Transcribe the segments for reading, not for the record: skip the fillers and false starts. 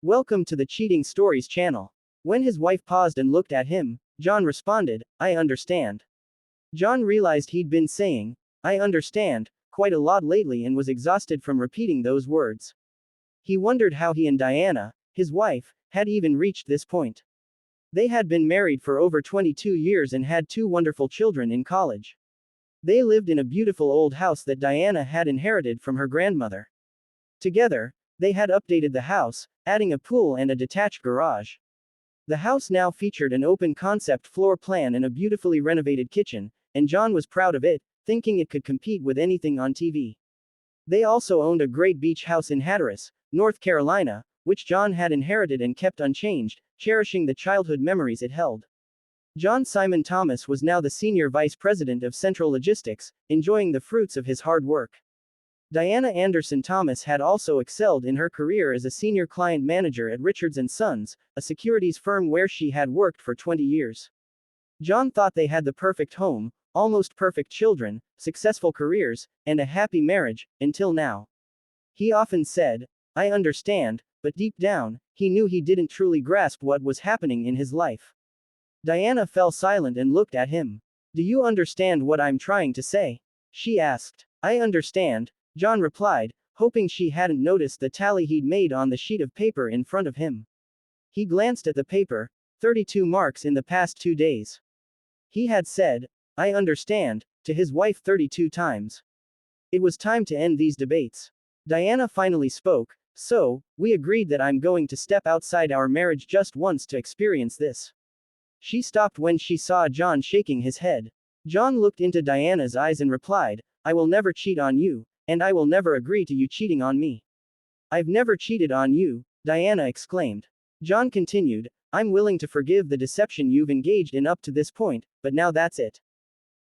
Welcome to the Cheating Stories channel. When his wife paused and looked at him, John responded, I understand. John realized he'd been saying, I understand, quite a lot lately and was exhausted from repeating those words. He wondered how he and Diana, his wife, had even reached this point. They had been married for over 22 years and had two wonderful children in college. They lived in a beautiful old house that Diana had inherited from her grandmother. Together, they had updated the house, adding a pool and a detached garage. The house now featured an open-concept floor plan and a beautifully renovated kitchen, and John was proud of it, thinking it could compete with anything on TV. They also owned a great beach house in Hatteras, North Carolina, which John had inherited and kept unchanged, cherishing the childhood memories it held. John Simon Thomas was now the senior vice president of Central Logistics, enjoying the fruits of his hard work. Diana Anderson Thomas had also excelled in her career as a senior client manager at Richards & Sons, a securities firm where she had worked for 20 years. John thought they had the perfect home, almost perfect children, successful careers, and a happy marriage, until now. He often said, I understand, but deep down, he knew he didn't truly grasp what was happening in his life. Diana fell silent and looked at him. Do you understand what I'm trying to say? She asked. I understand, John replied, hoping she hadn't noticed the tally he'd made on the sheet of paper in front of him. He glanced at the paper, 32 marks in the past 2 days. He had said, I understand, to his wife 32 times. It was time to end these debates. Diana finally spoke, so, we agreed that I'm going to step outside our marriage just once to experience this. She stopped when she saw John shaking his head. John looked into Diana's eyes and replied, I will never cheat on you, and I will never agree to you cheating on me. I've never cheated on you, Diana exclaimed. John continued, I'm willing to forgive the deception you've engaged in up to this point, but now that's it.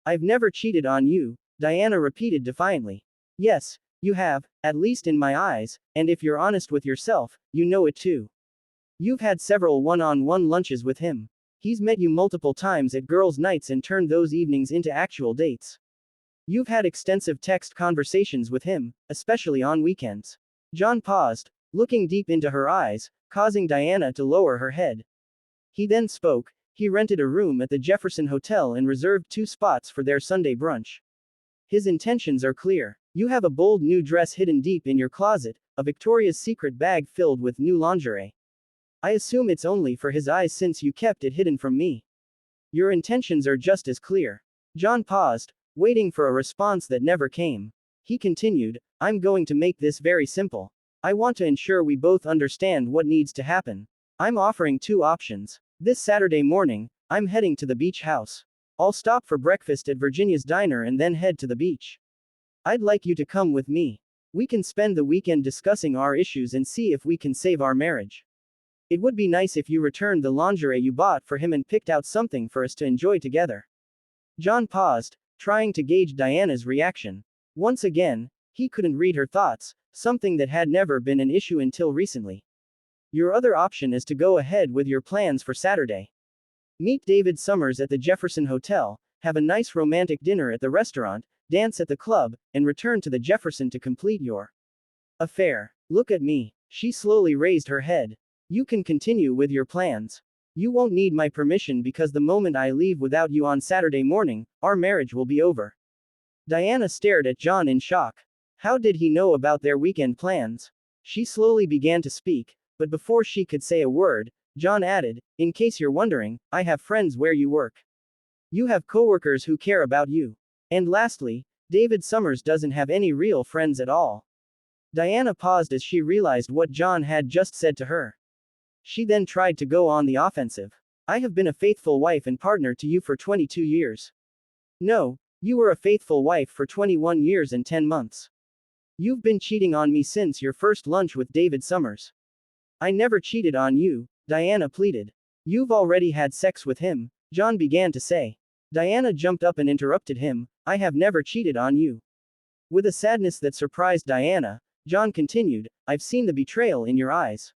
I've never cheated on you, Diana repeated defiantly. Yes, you have, at least in my eyes, and if you're honest with yourself, you know it too. You've had several one-on-one lunches with him. He's met you multiple times at girls' nights and turned those evenings into actual dates. You've had extensive text conversations with him, especially on weekends. John paused, looking deep into her eyes, causing Diana to lower her head. He then spoke. He rented a room at the Jefferson Hotel and reserved 2 spots for their Sunday brunch. His intentions are clear. You have a bold new dress hidden deep in your closet, a Victoria's Secret bag filled with new lingerie. I assume it's only for his eyes since you kept it hidden from me. Your intentions are just as clear. John paused, waiting for a response that never came. He continued, I'm going to make this very simple. I want to ensure we both understand what needs to happen. I'm offering 2 options. This Saturday morning, I'm heading to the beach house. I'll stop for breakfast at Virginia's Diner and then head to the beach. I'd like you to come with me. We can spend the weekend discussing our issues and see if we can save our marriage. It would be nice if you returned the lingerie you bought for him and picked out something for us to enjoy together. John paused, trying to gauge Diana's reaction. Once again, he couldn't read her thoughts, something that had never been an issue until recently. Your other option is to go ahead with your plans for Saturday. Meet David Summers at the Jefferson Hotel, have a nice romantic dinner at the restaurant, dance at the club, and return to the Jefferson to complete your affair. Look at me. She slowly raised her head. You can continue with your plans. You won't need my permission because the moment I leave without you on Saturday morning, our marriage will be over. Diana stared at John in shock. How did he know about their weekend plans? She slowly began to speak, but before she could say a word, John added, in case you're wondering, I have friends where you work. You have coworkers who care about you. And lastly, David Summers doesn't have any real friends at all. Diana paused as she realized what John had just said to her. She then tried to go on the offensive. I have been a faithful wife and partner to you for 22 years. No, you were a faithful wife for 21 years and 10 months. You've been cheating on me since your first lunch with David Summers. I never cheated on you, Diana pleaded. You've already had sex with him, John began to say. Diana jumped up and interrupted him, I have never cheated on you. With a sadness that surprised Diana, John continued, I've seen the betrayal in your eyes.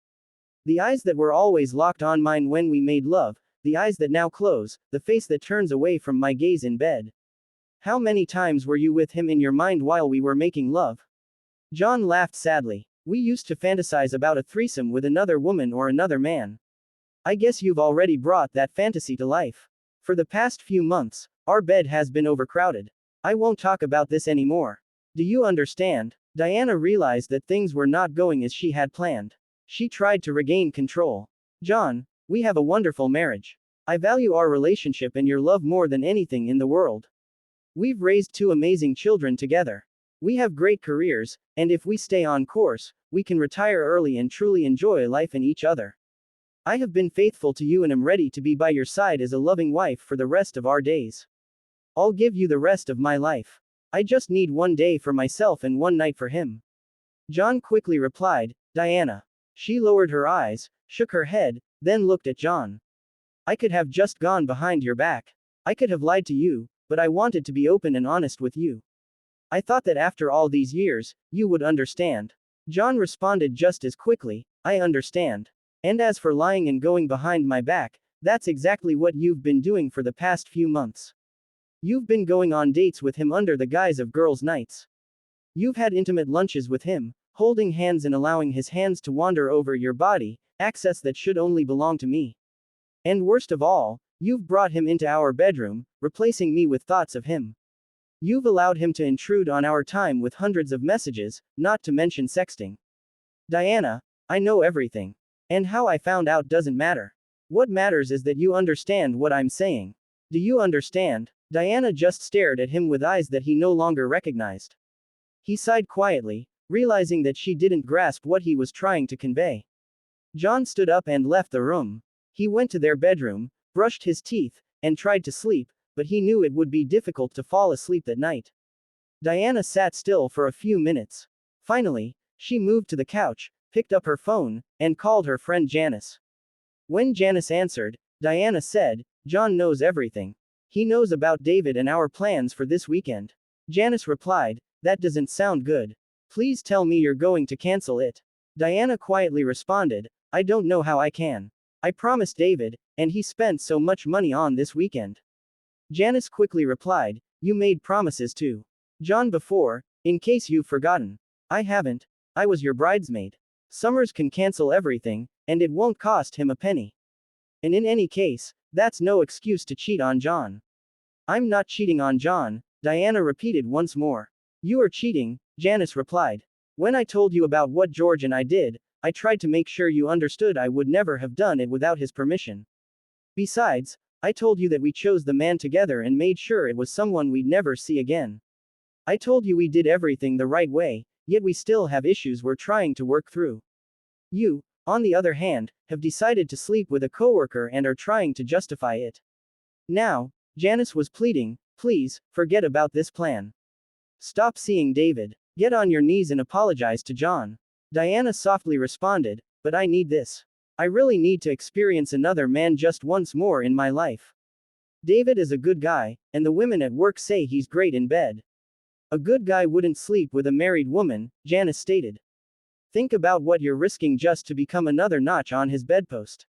The eyes that were always locked on mine when we made love, the eyes that now close, the face that turns away from my gaze in bed. How many times were you with him in your mind while we were making love? John laughed sadly. We used to fantasize about a threesome with another woman or another man. I guess you've already brought that fantasy to life. For the past few months, our bed has been overcrowded. I won't talk about this anymore. Do you understand? Diana realized that things were not going as she had planned. She tried to regain control. John, we have a wonderful marriage. I value our relationship and your love more than anything in the world. We've raised two amazing children together. We have great careers, and if we stay on course, we can retire early and truly enjoy life and each other. I have been faithful to you and am ready to be by your side as a loving wife for the rest of our days. I'll give you the rest of my life. I just need one day for myself and one night for him. John quickly replied, Diana. She lowered her eyes, shook her head, then looked at John. I could have just gone behind your back. I could have lied to you, but I wanted to be open and honest with you. I thought that after all these years, you would understand. John responded just as quickly, I understand. And as for lying and going behind my back, that's exactly what you've been doing for the past few months. You've been going on dates with him under the guise of girls' nights. You've had intimate lunches with him, holding hands and allowing his hands to wander over your body, access that should only belong to me. And worst of all, you've brought him into our bedroom, replacing me with thoughts of him. You've allowed him to intrude on our time with hundreds of messages, not to mention sexting. Diana, I know everything. And how I found out doesn't matter. What matters is that you understand what I'm saying. Do you understand? Diana just stared at him with eyes that he no longer recognized. He sighed quietly, realizing that she didn't grasp what he was trying to convey. John stood up and left the room. He went to their bedroom, brushed his teeth, and tried to sleep, but he knew it would be difficult to fall asleep that night. Diana sat still for a few minutes. Finally, she moved to the couch, picked up her phone, and called her friend Janice. When Janice answered, Diana said, John knows everything. He knows about David and our plans for this weekend. Janice replied, that doesn't sound good. Please tell me you're going to cancel it. Diana quietly responded, I don't know how I can. I promised David, and he spent so much money on this weekend. Janice quickly replied, you made promises to John before, in case you've forgotten. I haven't. I was your bridesmaid. Summers can cancel everything, and it won't cost him a penny. And in any case, that's no excuse to cheat on John. I'm not cheating on John, Diana repeated once more. You are cheating, Janice replied. When I told you about what George and I did, I tried to make sure you understood I would never have done it without his permission. Besides, I told you that we chose the man together and made sure it was someone we'd never see again. I told you we did everything the right way, yet we still have issues we're trying to work through. You, on the other hand, have decided to sleep with a coworker and are trying to justify it. Now, Janice was pleading, please, forget about this plan. Stop seeing David. Get on your knees and apologize to John. Diana softly responded, but I need this. I really need to experience another man just once more in my life. David is a good guy, and the women at work say he's great in bed. A good guy wouldn't sleep with a married woman, Janice stated. Think about what you're risking just to become another notch on his bedpost.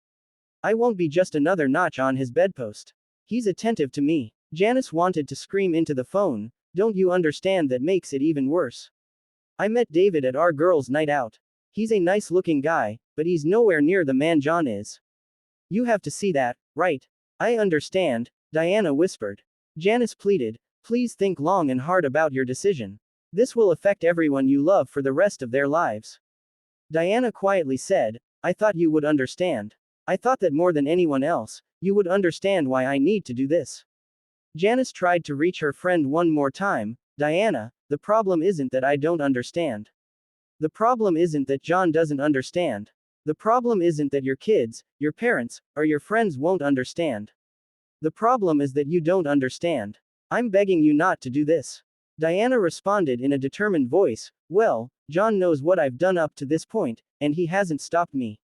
I won't be just another notch on his bedpost. He's attentive to me. Janice wanted to scream into the phone, don't you understand that makes it even worse? I met David at our girls' night out. He's a nice looking guy, but he's nowhere near the man John is. You have to see that, right? I understand, Diana whispered. Janice pleaded, please think long and hard about your decision. This will affect everyone you love for the rest of their lives. Diana quietly said, I thought you would understand. I thought that more than anyone else, you would understand why I need to do this. Janice tried to reach her friend one more time, Diana, the problem isn't that I don't understand. The problem isn't that John doesn't understand. The problem isn't that your kids, your parents, or your friends won't understand. The problem is that you don't understand. I'm begging you not to do this. Diana responded in a determined voice, well, John knows what I've done up to this point, and he hasn't stopped me.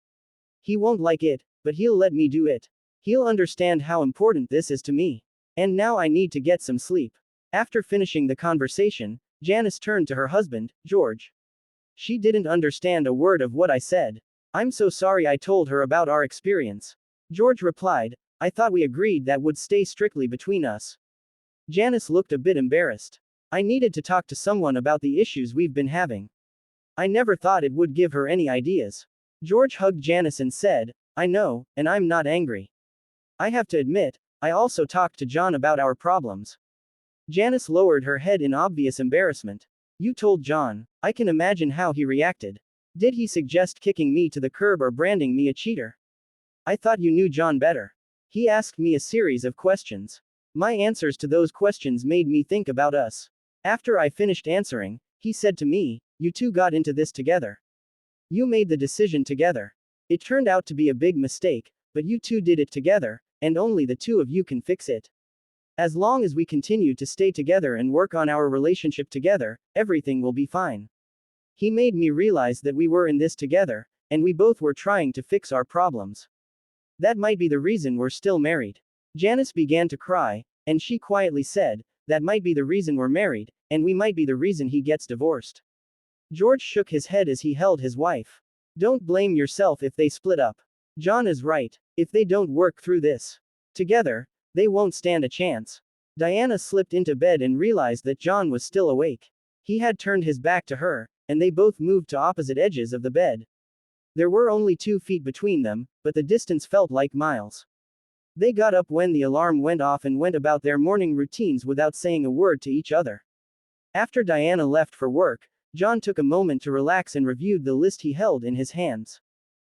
He won't like it, but he'll let me do it. He'll understand how important this is to me. And now I need to get some sleep. After finishing the conversation, Janice turned to her husband, George. She didn't understand a word of what I said. I'm so sorry I told her about our experience. George replied, I thought we agreed that would stay strictly between us. Janice looked a bit embarrassed. I needed to talk to someone about the issues we've been having. I never thought it would give her any ideas. George hugged Janice and said, I know, and I'm not angry. I have to admit, I also talked to John about our problems. Janice lowered her head in obvious embarrassment. You told John. I can imagine how he reacted. Did he suggest kicking me to the curb or branding me a cheater? I thought you knew John better. He asked me a series of questions. My answers to those questions made me think about us. After I finished answering, he said to me, you two got into this together. You made the decision together. It turned out to be a big mistake, but you two did it together, and only the two of you can fix it. As long as we continue to stay together and work on our relationship together, everything will be fine. He made me realize that we were in this together, and we both were trying to fix our problems. That might be the reason we're still married. Janice began to cry, and she quietly said, that might be the reason we're married, and we might be the reason he gets divorced. George shook his head as he held his wife. Don't blame yourself if they split up. John is right. If they don't work through this together, they won't stand a chance. Diana slipped into bed and realized that John was still awake. He had turned his back to her, and they both moved to opposite edges of the bed. There were only 2 feet between them, but the distance felt like miles. They got up when the alarm went off and went about their morning routines without saying a word to each other. After Diana left for work, John took a moment to relax and reviewed the list he held in his hands.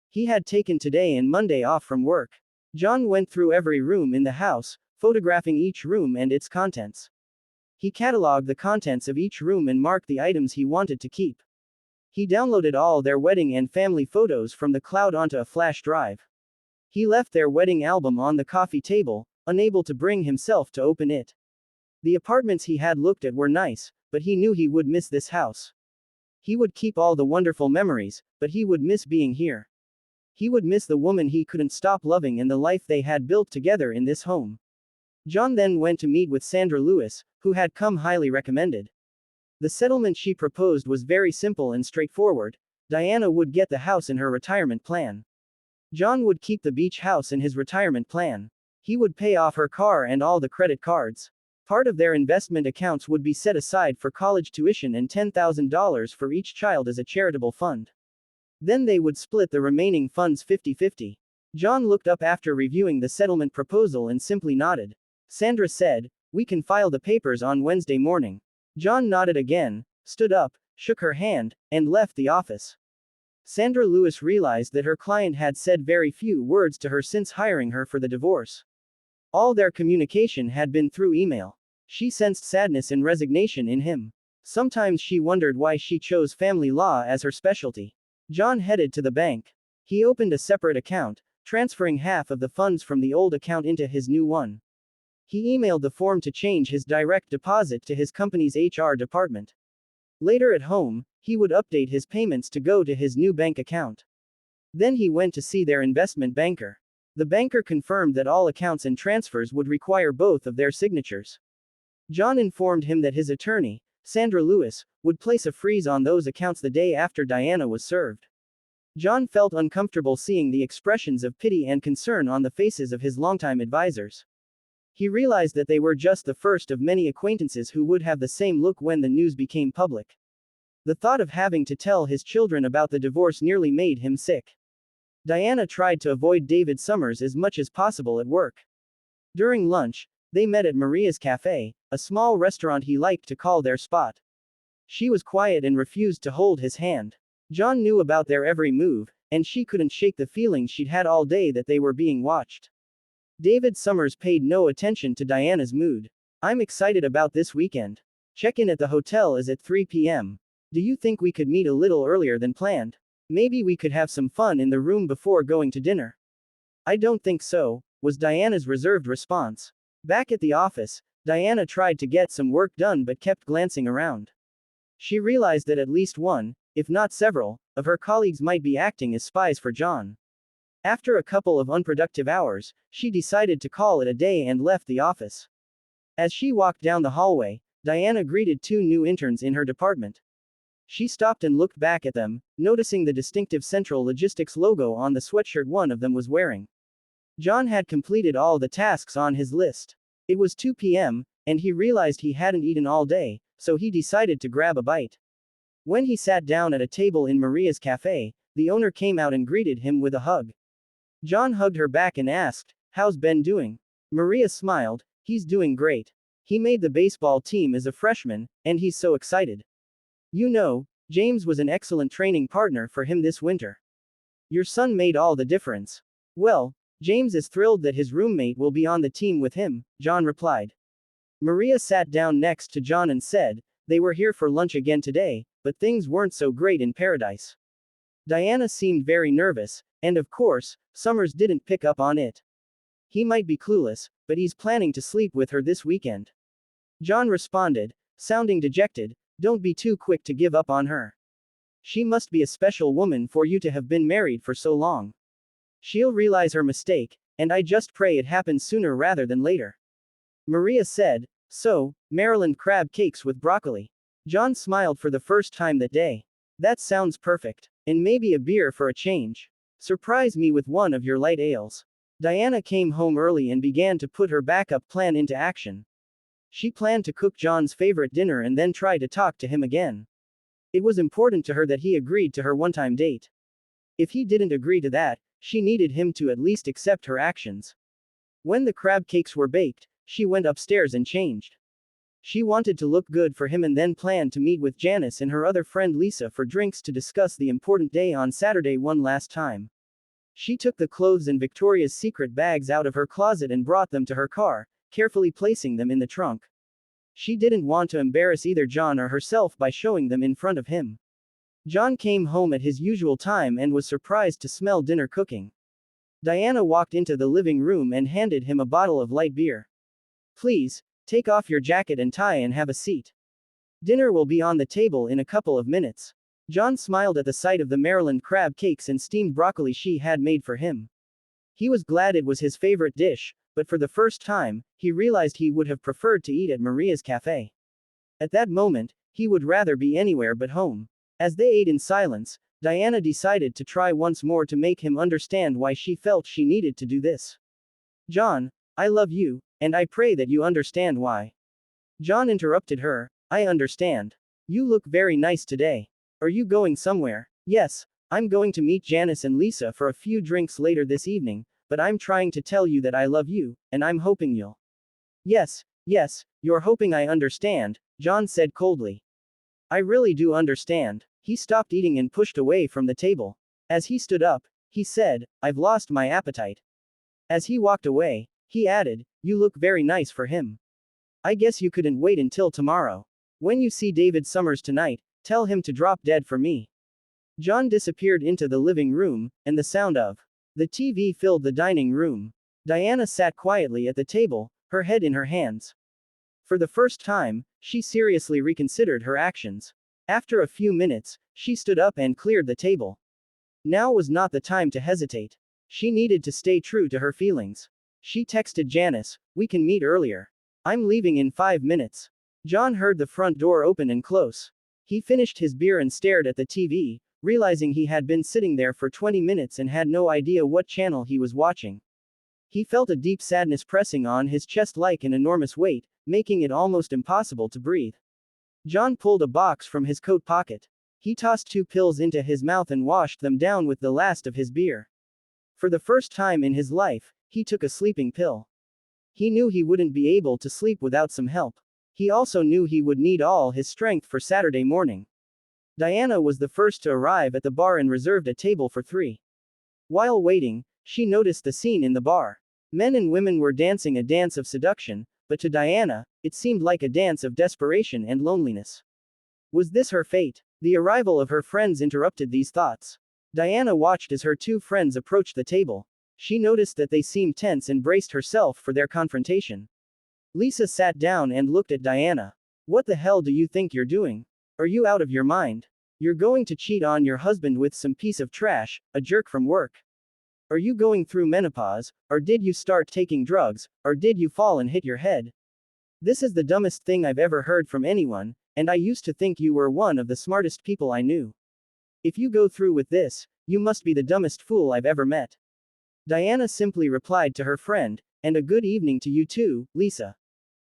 He had taken today and Monday off from work. John went through every room in the house, photographing each room and its contents. He cataloged the contents of each room and marked the items he wanted to keep. He downloaded all their wedding and family photos from the cloud onto a flash drive. He left their wedding album on the coffee table, unable to bring himself to open it. The apartments he had looked at were nice, but he knew he would miss this house. He would keep all the wonderful memories, but he would miss being here. He would miss the woman he couldn't stop loving and the life they had built together in this home. John then went to meet with Sandra Lewis, who had come highly recommended. The settlement she proposed was very simple and straightforward. Diana would get the house in her retirement plan. John would keep the beach house in his retirement plan. He would pay off her car and all the credit cards. Part of their investment accounts would be set aside for college tuition and $10,000 for each child as a charitable fund. Then they would split the remaining funds 50-50. John looked up after reviewing the settlement proposal and simply nodded. Sandra said, we can file the papers on Wednesday morning. John nodded again, stood up, shook her hand, and left the office. Sandra Lewis realized that her client had said very few words to her since hiring her for the divorce. All their communication had been through email. She sensed sadness and resignation in him. Sometimes she wondered why she chose family law as her specialty. John headed to the bank. He opened a separate account, transferring half of the funds from the old account into his new one. He emailed the form to change his direct deposit to his company's HR department. Later at home, he would update his payments to go to his new bank account. Then he went to see their investment banker. The banker confirmed that all accounts and transfers would require both of their signatures. John informed him that his attorney, Sandra Lewis, would place a freeze on those accounts the day after Diana was served. John felt uncomfortable seeing the expressions of pity and concern on the faces of his longtime advisors. He realized that they were just the first of many acquaintances who would have the same look when the news became public. The thought of having to tell his children about the divorce nearly made him sick. Diana tried to avoid David Summers as much as possible at work. During lunch, they met at Maria's Cafe, a small restaurant he liked to call their spot. She was quiet and refused to hold his hand. John knew about their every move, and she couldn't shake the feeling she'd had all day that they were being watched. David Summers paid no attention to Diana's mood. I'm excited about this weekend. Check-in at the hotel is at 3 p.m. Do you think we could meet a little earlier than planned? Maybe we could have some fun in the room before going to dinner. I don't think so, was Diana's reserved response. Back at the office, Diana tried to get some work done but kept glancing around. She realized that at least one, if not several, of her colleagues might be acting as spies for John. After a couple of unproductive hours, she decided to call it a day and left the office. As she walked down the hallway, Diana greeted 2 new interns in her department. She stopped and looked back at them, noticing the distinctive Central Logistics logo on the sweatshirt one of them was wearing. John had completed all the tasks on his list. It was 2 p.m., and he realized he hadn't eaten all day, so he decided to grab a bite. When he sat down at a table in Maria's cafe, the owner came out and greeted him with a hug. John hugged her back and asked, "How's Ben doing?" Maria smiled, "He's doing great. He made the baseball team as a freshman, and he's so excited. You know, James was an excellent training partner for him this winter. Your son made all the difference." "Well, James is thrilled that his roommate will be on the team with him," John replied. Maria sat down next to John and said, "They were here for lunch again today, but things weren't so great in paradise." Diana seemed very nervous, and of course, Summers didn't pick up on it. "He might be clueless, but he's planning to sleep with her this weekend." John responded, sounding dejected, "Don't be too quick to give up on her. She must be a special woman for you to have been married for so long. She'll realize her mistake, and I just pray it happens sooner rather than later." Maria said, "So, Maryland crab cakes with broccoli." John smiled for the first time that day. "That sounds perfect. And maybe a beer for a change. Surprise me with one of your light ales." Diana came home early and began to put her backup plan into action. She planned to cook John's favorite dinner and then try to talk to him again. It was important to her that he agreed to her one-time date. If he didn't agree to that, she needed him to at least accept her actions. When the crab cakes were baked, she went upstairs and changed. She wanted to look good for him and then planned to meet with Janice and her other friend Lisa for drinks to discuss the important day on Saturday one last time. She took the clothes in Victoria's Secret bags out of her closet and brought them to her car, carefully placing them in the trunk. She didn't want to embarrass either John or herself by showing them in front of him. John came home at his usual time and was surprised to smell dinner cooking. Diana walked into the living room and handed him a bottle of light beer. "Please, take off your jacket and tie and have a seat. Dinner will be on the table in a couple of minutes." John smiled at the sight of the Maryland crab cakes and steamed broccoli she had made for him. He was glad it was his favorite dish, but for the first time, he realized he would have preferred to eat at Maria's cafe. At that moment, he would rather be anywhere but home. As they ate in silence, Diana decided to try once more to make him understand why she felt she needed to do this. "John, I love you, and I pray that you understand why." John interrupted her, "I understand. You look very nice today. Are you going somewhere?" "Yes, I'm going to meet Janice and Lisa for a few drinks later this evening, but I'm trying to tell you that I love you, and I'm hoping you'll." Yes, you're hoping I understand," John said coldly. "I really do understand." He stopped eating and pushed away from the table. As he stood up, he said, "I've lost my appetite." As he walked away, he added, "You look very nice for him. I guess you couldn't wait until tomorrow. When you see David Summers tonight, tell him to drop dead for me." John disappeared into the living room, and the sound of the TV filled the dining room. Diana sat quietly at the table, her head in her hands. For the first time, she seriously reconsidered her actions. After a few minutes, she stood up and cleared the table. Now was not the time to hesitate. She needed to stay true to her feelings. She texted Janice, "We can meet earlier. I'm leaving in 5 minutes." John heard the front door open and close. He finished his beer and stared at the TV, realizing he had been sitting there for 20 minutes and had no idea what channel he was watching. He felt a deep sadness pressing on his chest like an enormous weight, making it almost impossible to breathe. John pulled a box from his coat pocket. He tossed 2 pills into his mouth and washed them down with the last of his beer. For the first time in his life, he took a sleeping pill. He knew he wouldn't be able to sleep without some help. He also knew he would need all his strength for Saturday morning. Diana was the first to arrive at the bar and reserved a table for 3. While waiting, she noticed the scene in the bar. Men and women were dancing a dance of seduction, but to Diana, it seemed like a dance of desperation and loneliness. Was this her fate? The arrival of her friends interrupted these thoughts. Diana watched as her 2 friends approached the table. She noticed that they seemed tense and braced herself for their confrontation. Lisa sat down and looked at Diana. "What the hell do you think you're doing? Are you out of your mind? You're going to cheat on your husband with some piece of trash, a jerk from work? Are you going through menopause, or did you start taking drugs, or did you fall and hit your head? This is the dumbest thing I've ever heard from anyone, and I used to think you were one of the smartest people I knew. If you go through with this, you must be the dumbest fool I've ever met." Diana simply replied to her friend, "And a good evening to you too, Lisa."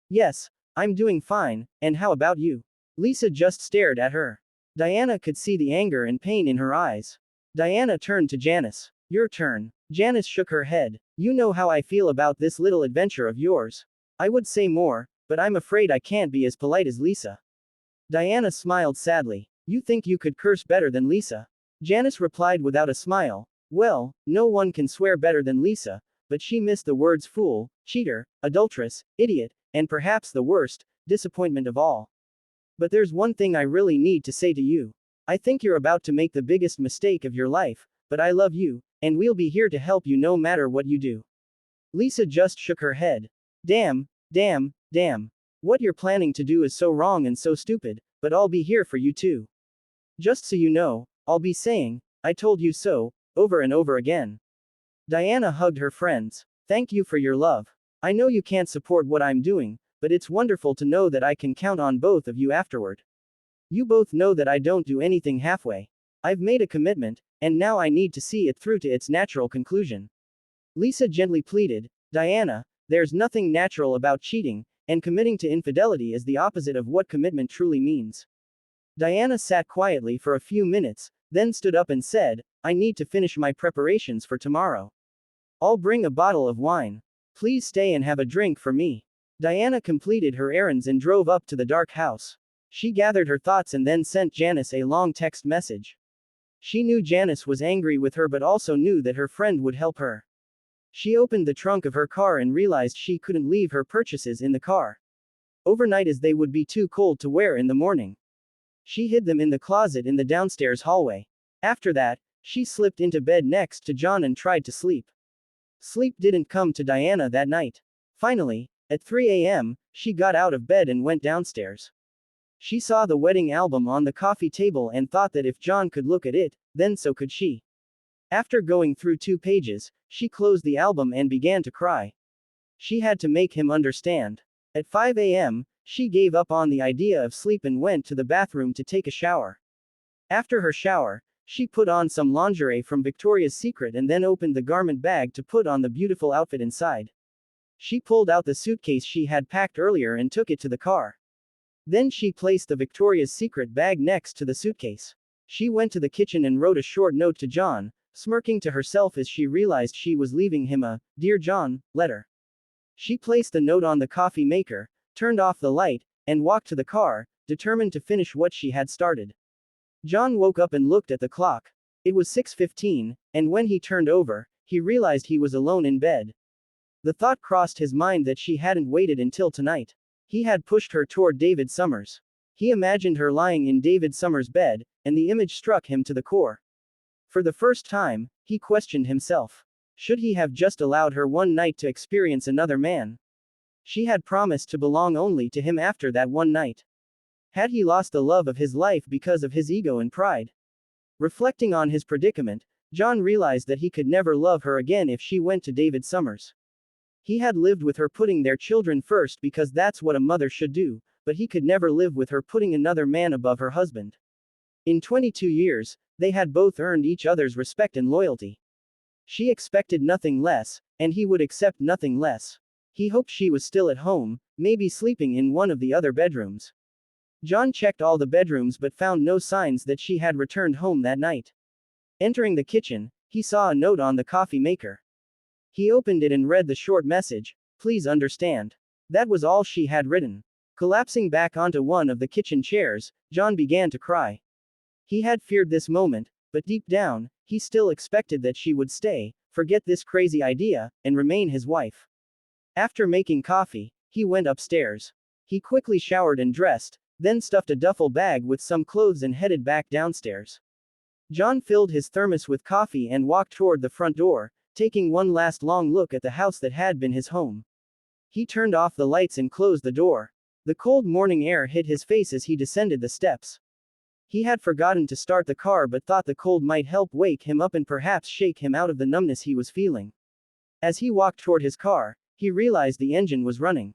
"Yes, I'm doing fine, and how about you?" Lisa just stared at her. Diana could see the anger and pain in her eyes. Diana turned to Janice. Your turn. Janice shook her head. You know how I feel about this little adventure of yours. I would say more, but I'm afraid I can't be as polite as Lisa. Diana smiled sadly. You think you could curse better than Lisa? Janice replied without a smile. Well, no one can swear better than Lisa, but she missed the words fool, cheater, adulteress, idiot, and perhaps the worst, disappointment of all. But there's one thing I really need to say to you. I think you're about to make the biggest mistake of your life, but I love you, and we'll be here to help you no matter what you do. Lisa just shook her head. Damn, damn, damn. What you're planning to do is so wrong and so stupid, but I'll be here for you too. Just so you know, I'll be saying, I told you so, over and over again. Diana hugged her friends. Thank you for your love. I know you can't support what I'm doing, but it's wonderful to know that I can count on both of you afterward. You both know that I don't do anything halfway. I've made a commitment, and now I need to see it through to its natural conclusion. Lisa gently pleaded, Diana, there's nothing natural about cheating, and committing to infidelity is the opposite of what commitment truly means. Diana sat quietly for a few minutes, then stood up and said, I need to finish my preparations for tomorrow. I'll bring a bottle of wine. Please stay and have a drink for me. Diana completed her errands and drove up to the dark house. She gathered her thoughts and then sent Janice a long text message. She knew Janice was angry with her but also knew that her friend would help her. She opened the trunk of her car and realized she couldn't leave her purchases in the car overnight as they would be too cold to wear in the morning. She hid them in the closet in the downstairs hallway. After that, she slipped into bed next to John and tried to sleep. Sleep didn't come to Diana that night. Finally, at 3 a.m., she got out of bed and went downstairs. She saw the wedding album on the coffee table and thought that if John could look at it, then so could she. After going through 2 pages, she closed the album and began to cry. She had to make him understand. At 5 a.m., she gave up on the idea of sleep and went to the bathroom to take a shower. After her shower, she put on some lingerie from Victoria's Secret and then opened the garment bag to put on the beautiful outfit inside. She pulled out the suitcase she had packed earlier and took it to the car. Then she placed the Victoria's Secret bag next to the suitcase. She went to the kitchen and wrote a short note to John, smirking to herself as she realized she was leaving him a Dear John letter. She placed the note on the coffee maker, turned off the light, and walked to the car, determined to finish what she had started. John woke up and looked at the clock. It was 6:15, and when he turned over, he realized he was alone in bed. The thought crossed his mind that she hadn't waited until tonight. He had pushed her toward David Summers. He imagined her lying in David Summers' bed, and the image struck him to the core. For the first time, he questioned himself. Should he have just allowed her one night to experience another man? She had promised to belong only to him after that one night. Had he lost the love of his life because of his ego and pride? Reflecting on his predicament, John realized that he could never love her again if she went to David Summers. He had lived with her putting their children first because that's what a mother should do, but he could never live with her putting another man above her husband. In 22 years, they had both earned each other's respect and loyalty. She expected nothing less, and he would accept nothing less. He hoped she was still at home, maybe sleeping in one of the other bedrooms. John checked all the bedrooms but found no signs that she had returned home that night. Entering the kitchen, he saw a note on the coffee maker. He opened it and read the short message, "Please understand." That was all she had written. Collapsing back onto one of the kitchen chairs, John began to cry. He had feared this moment, but deep down, he still expected that she would stay, forget this crazy idea, and remain his wife. After making coffee, he went upstairs. He quickly showered and dressed, then stuffed a duffel bag with some clothes and headed back downstairs. John filled his thermos with coffee and walked toward the front door, taking one last long look at the house that had been his home. He turned off the lights and closed the door. The cold morning air hit his face as he descended the steps. He had forgotten to start the car but thought the cold might help wake him up and perhaps shake him out of the numbness he was feeling. As he walked toward his car, he realized the engine was running.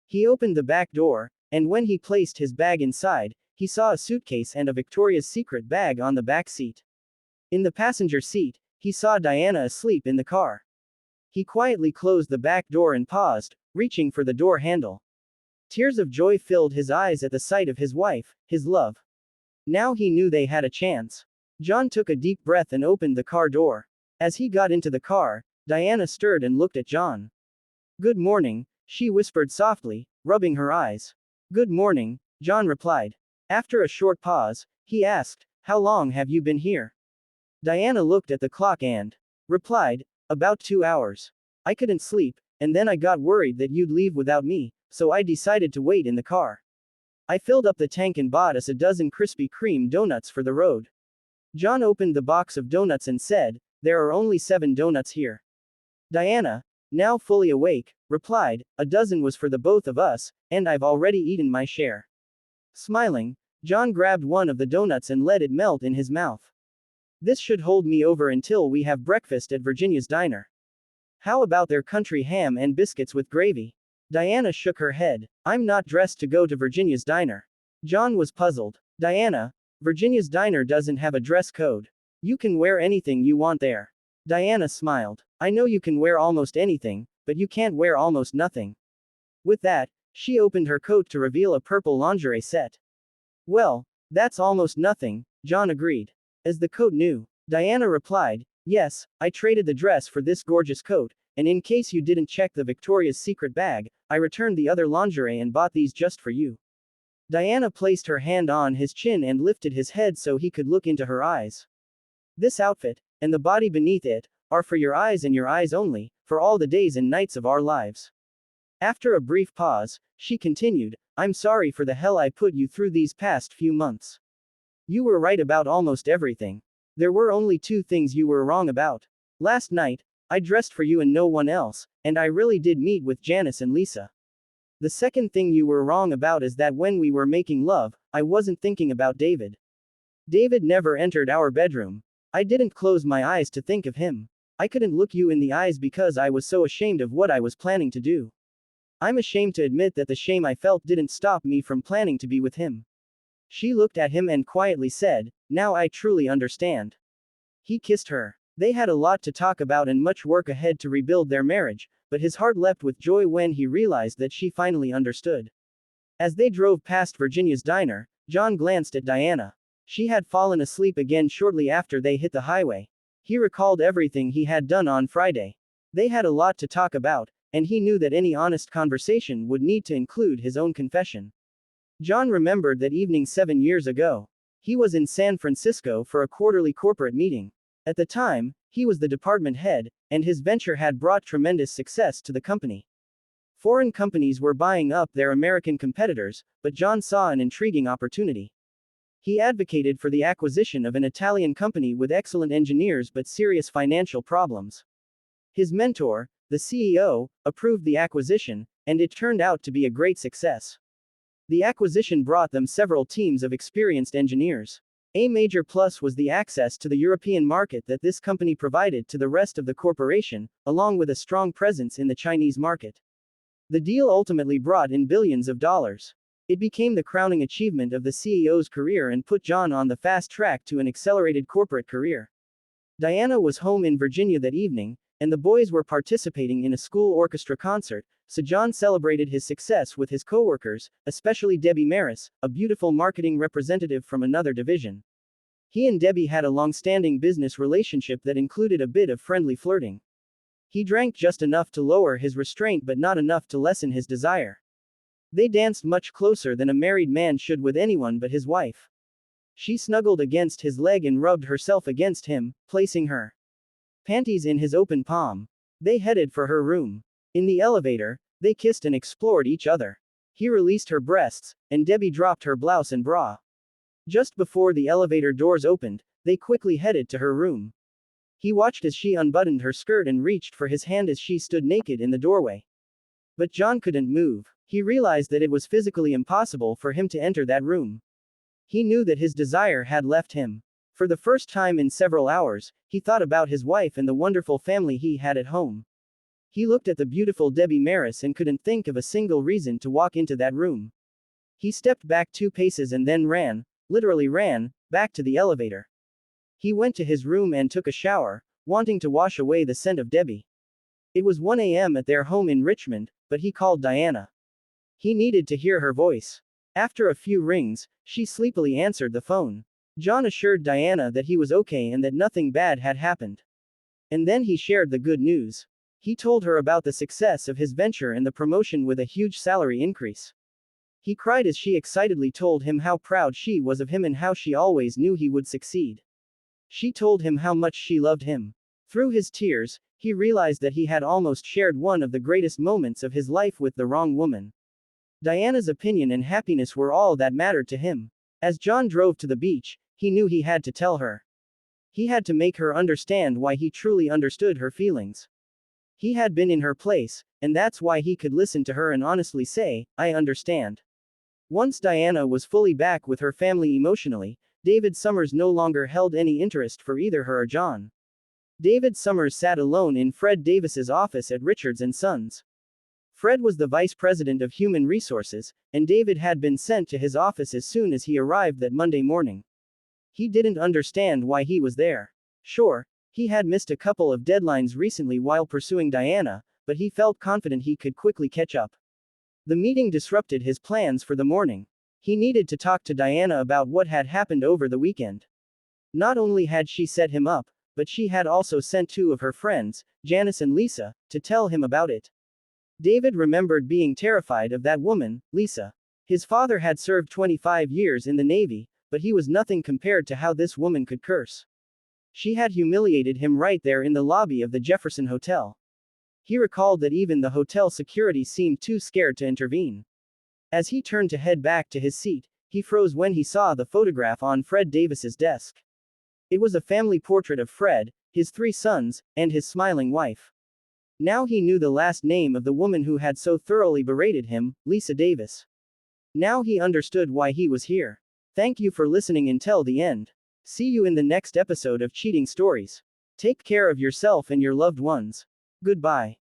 He opened the back door, and when he placed his bag inside, he saw a suitcase and a Victoria's Secret bag on the back seat. In the passenger seat, he saw Diana asleep in the car. He quietly closed the back door and paused, reaching for the door handle. Tears of joy filled his eyes at the sight of his wife, his love. Now he knew they had a chance. John took a deep breath and opened the car door. As he got into the car, Diana stirred and looked at John. "Good morning," she whispered softly, rubbing her eyes. "Good morning," John replied. After a short pause, he asked, "How long have you been here?" Diana looked at the clock and replied, "About 2 hours. I couldn't sleep, and then I got worried that you'd leave without me, so I decided to wait in the car. I filled up the tank and bought us a dozen Krispy Kreme donuts for the road." John opened the box of donuts and said, "There are only 7 donuts here." Diana, now fully awake, replied, "A dozen was for the both of us, and I've already eaten my share." Smiling, John grabbed one of the donuts and let it melt in his mouth. "This should hold me over until we have breakfast at Virginia's diner. How about their country ham and biscuits with gravy?" Diana shook her head. "I'm not dressed to go to Virginia's diner." John was puzzled. "Diana, Virginia's diner doesn't have a dress code. You can wear anything you want there." Diana smiled. "I know you can wear almost anything, but you can't wear almost nothing." With that, she opened her coat to reveal a purple lingerie set. "Well, that's almost nothing," John agreed. "As the coat new?" Diana replied, "Yes, I traded the dress for this gorgeous coat, and in case you didn't check the Victoria's Secret bag, I returned the other lingerie and bought these just for you." Diana placed her hand on his chin and lifted his head so he could look into her eyes. "This outfit, and the body beneath it, are for your eyes and your eyes only, for all the days and nights of our lives." After a brief pause, she continued, "I'm sorry for the hell I put you through these past few months. You were right about almost everything. There were only 2 things you were wrong about. Last night, I dressed for you and no one else, and I really did meet with Janice and Lisa. The second thing you were wrong about is that when we were making love, I wasn't thinking about David. David never entered our bedroom. I didn't close my eyes to think of him. I couldn't look you in the eyes because I was so ashamed of what I was planning to do. I'm ashamed to admit that the shame I felt didn't stop me from planning to be with him." She looked at him and quietly said, "Now I truly understand." He kissed her. They had a lot to talk about and much work ahead to rebuild their marriage, but his heart leapt with joy when he realized that she finally understood. As they drove past Virginia's diner, John glanced at Diana. She had fallen asleep again shortly after they hit the highway. He recalled everything he had done on Friday. They had a lot to talk about, and he knew that any honest conversation would need to include his own confession. John remembered that evening 7 years ago. He was in San Francisco for a quarterly corporate meeting. At the time, he was the department head, and his venture had brought tremendous success to the company. Foreign companies were buying up their American competitors, but John saw an intriguing opportunity. He advocated for the acquisition of an Italian company with excellent engineers but serious financial problems. His mentor, the CEO, approved the acquisition, and it turned out to be a great success. The acquisition brought them several teams of experienced engineers. A major plus was the access to the European market that this company provided to the rest of the corporation, along with a strong presence in the Chinese market. The deal ultimately brought in billions of dollars. It became the crowning achievement of the CEO's career and put John on the fast track to an accelerated corporate career. Diana was home in Virginia that evening, and the boys were participating in a school orchestra concert, so John celebrated his success with his coworkers, especially Debbie Maris, a beautiful marketing representative from another division. He and Debbie had a long-standing business relationship that included a bit of friendly flirting. He drank just enough to lower his restraint but not enough to lessen his desire. They danced much closer than a married man should with anyone but his wife. She snuggled against his leg and rubbed herself against him, placing her panties in his open palm. They headed for her room. In the elevator, they kissed and explored each other. He released her breasts, and Debbie dropped her blouse and bra. Just before the elevator doors opened, they quickly headed to her room. He watched as she unbuttoned her skirt and reached for his hand as she stood naked in the doorway. But John couldn't move. He realized that it was physically impossible for him to enter that room. He knew that his desire had left him. For the first time in several hours, he thought about his wife and the wonderful family he had at home. He looked at the beautiful Debbie Maris and couldn't think of a single reason to walk into that room. He stepped back 2 paces and then ran, literally ran, back to the elevator. He went to his room and took a shower, wanting to wash away the scent of Debbie. It was 1 a.m. at their home in Richmond, but he called Diana. He needed to hear her voice. After a few rings, she sleepily answered the phone. John assured Diana that he was okay and that nothing bad had happened. And then he shared the good news. He told her about the success of his venture and the promotion with a huge salary increase. He cried as she excitedly told him how proud she was of him and how she always knew he would succeed. She told him how much she loved him. Through his tears, he realized that he had almost shared one of the greatest moments of his life with the wrong woman. Diana's opinion and happiness were all that mattered to him. As John drove to the beach, he knew he had to tell her. He had to make her understand why he truly understood her feelings. He had been in her place, and that's why he could listen to her and honestly say, "I understand." Once Diana was fully back with her family emotionally, David Summers no longer held any interest for either her or John. David Summers sat alone in Fred Davis's office at Richards & Sons. Fred was the vice president of human resources, and David had been sent to his office as soon as he arrived that Monday morning. He didn't understand why he was there. Sure, he had missed a couple of deadlines recently while pursuing Diana, but he felt confident he could quickly catch up. The meeting disrupted his plans for the morning. He needed to talk to Diana about what had happened over the weekend. Not only had she set him up, but she had also sent two of her friends, Janice and Lisa, to tell him about it. David remembered being terrified of that woman, Lisa. His father had served 25 years in the Navy, but he was nothing compared to how this woman could curse. She had humiliated him right there in the lobby of the Jefferson Hotel. He recalled that even the hotel security seemed too scared to intervene. As he turned to head back to his seat, he froze when he saw the photograph on Fred Davis's desk. It was a family portrait of Fred, his 3 sons, and his smiling wife. Now he knew the last name of the woman who had so thoroughly berated him, Lisa Davis. Now he understood why he was here. Thank you for listening until the end. See you in the next episode of Cheating Stories. Take care of yourself and your loved ones. Goodbye.